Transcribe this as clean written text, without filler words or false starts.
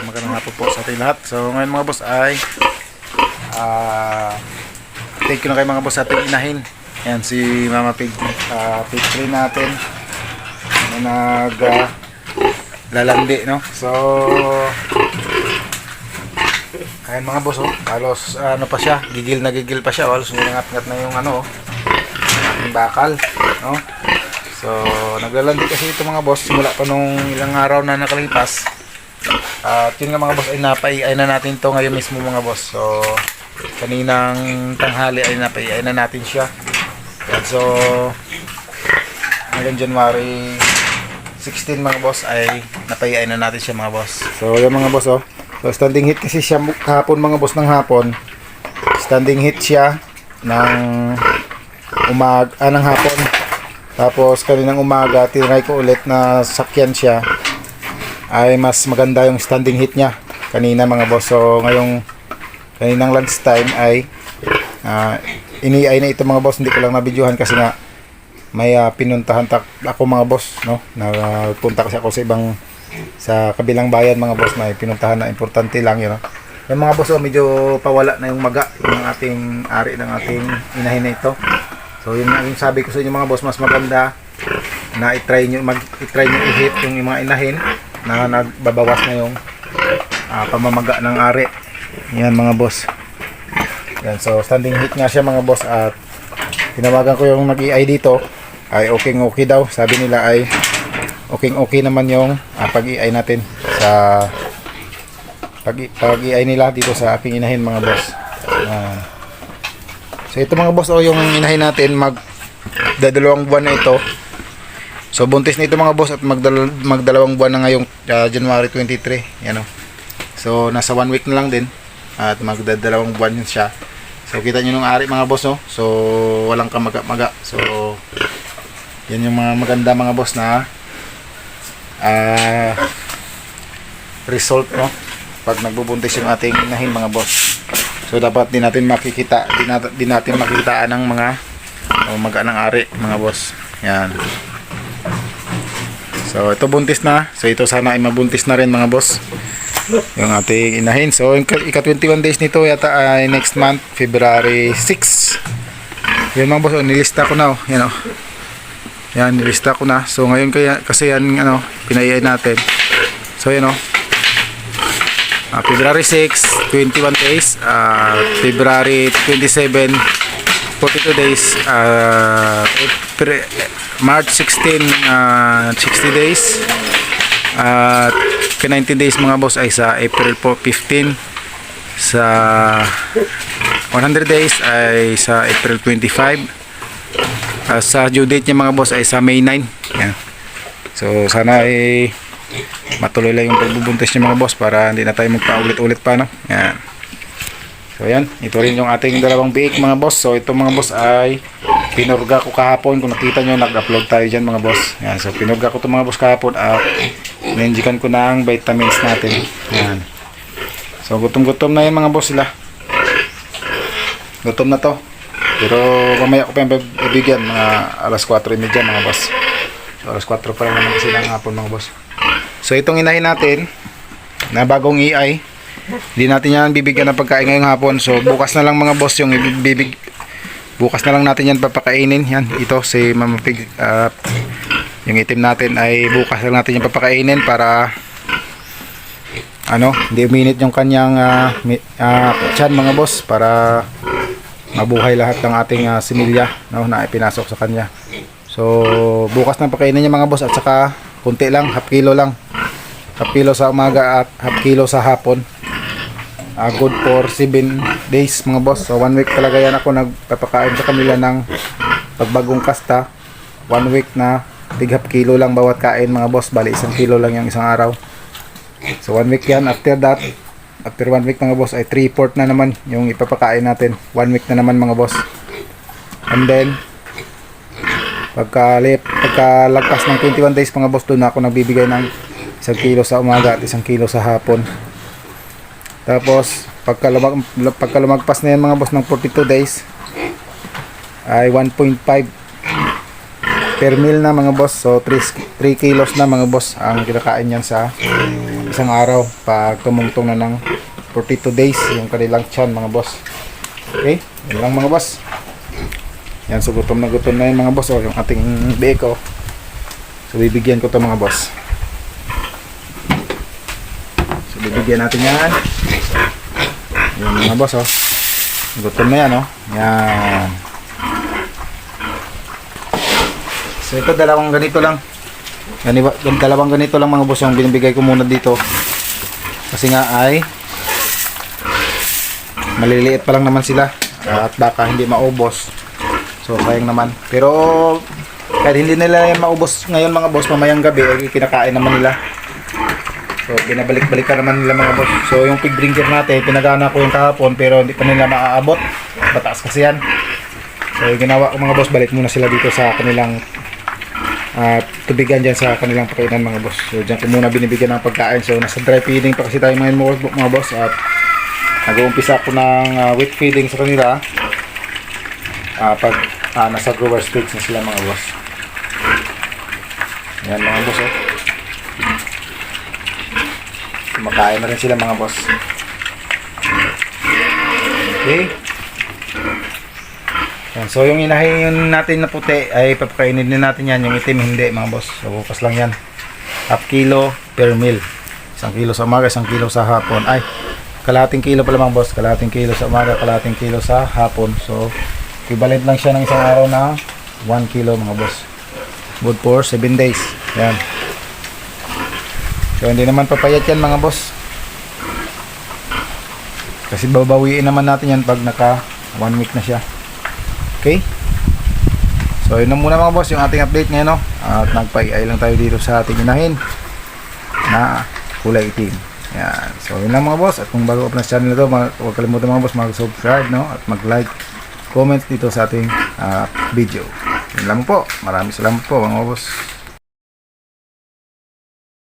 Magandang hapon po sa ating lahat. So ngayon mga boss ay thank you na kay mga boss sa ating inahin. Yan si Mama Pig, pig train natin na lalandi, no? So ayan mga boss, oh, halos ano pa siya, gigil pa siya, halos ngat na yung ano, yung bakal, no? So naglalandi kasi ito mga boss simula pa nung ilang araw na nakalipas. At yun nga mga boss ay napaiay na natin to ngayon mismo mga boss. So kaninang tanghali ay napaiay na natin siya. Yan, so ngayon January 16 mga boss ay napaiay na natin siya mga boss. So yung mga boss, oh, so standing heat kasi siya kahapon mga boss, ng hapon standing heat siya ng ng hapon. Tapos kaninang umaga tinry ko ulit na sakyan siya, ay mas maganda yung standing heat niya kanina mga boss. So ngayong kaninang lunch time ay iniay na ito mga boss. Hindi ko lang nabidyohan kasi nga may pinuntahan ako mga boss, no? Nagpunta kasi ako sa kabilang bayan mga boss, na pinuntahan na importante lang yun, no? Yung mga boss, oh, medyo pawala na yung maga ng ating ari ng ating inahin na ito. So yun yung sabi ko sa inyo mga boss, mas maganda na i-try nyo i-hit yung mga inahin na nagbabawas na yung pamamaga ng ari. Yan mga boss. Yan, so standing heat nga siya mga boss, at tinawagan ko yung nag-EI dito, ay okay daw. Sabi nila ay okay naman yung pag-EI natin sa pag-EI nila dito sa aking inahin mga boss. So ito mga boss, oh, yung inahin natin magdadalawang buwan na ito. So buntis na ito mga boss, at magdalawang buwan na ngayong January 23. Yan, oh. So nasa 1 week na lang din at magdadalawang buwan yun siya. So kita nyo nung ari mga boss, oh. So walang kamaga-maga. So yan yung mga maganda mga boss na result, no, pag nagbubuntis yung ating inahin mga boss. So dapat din natin makikitaan ng mga maga ng ari mga boss. Yan. So ito buntis na. So ito sana ay mabuntis na rin mga boss, yung ating inahin. So ika 21 days nito yata ay next month, February 6. Yan mga boss, oh, nilista ko na, oh. Yan, oh. Yan, nilista ko na. So ngayon kasi yan ano, pinaiay natin. So yan, oh. February 6, 21 days, February 27, 42 days, March 16, 60 days, at 19 days mga boss ay sa April 15, sa 100 days ay sa April 25, sa due date niya mga boss ay sa May 9. Yan. So sana ay matuloy lang yung pagbubuntis niya mga boss, para hindi na tayo magpaulit-ulit pa, no? Yan. So yan, ito rin yung ating dalawang biik mga boss. So ito mga boss ay pinurga ko kahapon. Kung nakita nyo, nag-upload tayo dyan mga boss. Yan. So pinurga ko ito mga boss kahapon, at ninjikan ko na ang vitamins natin. Yan. So gutom-gutom na yan mga boss sila. Gutom na to. Pero mamaya ko pa yung ibigyan, mga alas 4:30 mga boss. So alas 4 pa lang naman kasi ng hapon mga boss. So itong inahin natin na bagong EI, hindi natin yan bibigyan ng pagkain ngayong hapon. So bukas na lang mga boss yung bukas na lang natin yan papakainin. Yan, ito si Mama Pig, yung itim natin ay bukas lang natin yan papakainin para ano, hindi uminit yung kanyang tiyan mga boss, para mabuhay lahat ng ating similya, no, na ipinasok sa kanya. So bukas na pakainin niya mga boss, at saka kunti lang, half kilo lang. Half kilo sa umaga at half kilo sa hapon. Good for 7 days mga boss. So 1 week talaga yan ako nagpapakain sa kanila ng pagbagong kasta. 1 week na tig half kilo lang bawat kain mga boss. Bali 1 kilo lang yung isang araw. So 1 week yan. After 1 week mga boss ay 3/4 na naman yung ipapakain natin. 1 week na naman mga boss. And then pagkalagpas ng 21 days mga boss, doon ako nagbibigay ng 1 kilo sa umaga at 1 kilo sa hapon. Tapos pagka lumagpas na yan mga boss ng 42 days ay 1.5 per meal na mga boss. So 3 kilos na mga boss ang kinakain yan sa isang araw pag tumungtong na ng 42 days yung kanilang tiyan mga boss. Okay, yun lang mga boss. Yan, so gutom na yun mga boss. Yung ating beko. So bibigyan ko to mga boss. So bibigyan natin yan. Yan mga boss gutom na yan yan. So ito dalawang ganito lang. Dalawang ganito lang mga boss yung binibigay ko muna dito. Kasi nga ay maliliit pa lang naman sila at baka hindi maubos. So sayang naman. Pero kahit hindi nila yan maubos ngayon mga boss, mamayang gabi ay kinakain naman nila. So binabalik-balikan naman nila mga boss. So yung pig drinker natin, pinagana ko yung kahapon pero hindi pa nila maaabot. Mataas kasi yan. So yung ginawa ko mga boss, balik muna sila dito sa kanilang tubigan dyan sa kanilang pakainan mga boss. So dyan ko muna binibigyan ng pagkain. So nasa dry feeding pa kasi tayo mga boss at nag-uumpisa ako ng wet feeding sa kanila pag nasa grower stage na sila mga boss. Yan mga boss kumakain na rin sila mga boss. Okay. Yan. So yung inahin natin na puti ay papakainin din natin yan. Yung itim hindi mga boss. So bukas lang yan. Half kilo per meal. 1 kilo sa umaga, 1 kilo sa hapon. Ay, kalahating kilo pala mga boss. Kalahating kilo sa umaga, kalahating kilo sa hapon. So equivalent lang siya ng isang araw na 1 kilo mga boss. Good for 7 days. Yan. So hindi naman papayat yan mga boss. Kasi babawiin naman natin yan pag naka 1 week na siya. Okay. So yun na muna mga boss yung ating update ngayon at nagpa-AI lang tayo dito sa ating inahin na kulay itim. Yan. So yun lang mga boss. At kung bago ka pa sa channel na to, huwag kalimutan mga boss mag-subscribe at mag-like, comment dito sa ating video. Yun lang po. Maraming salamat po mga boss.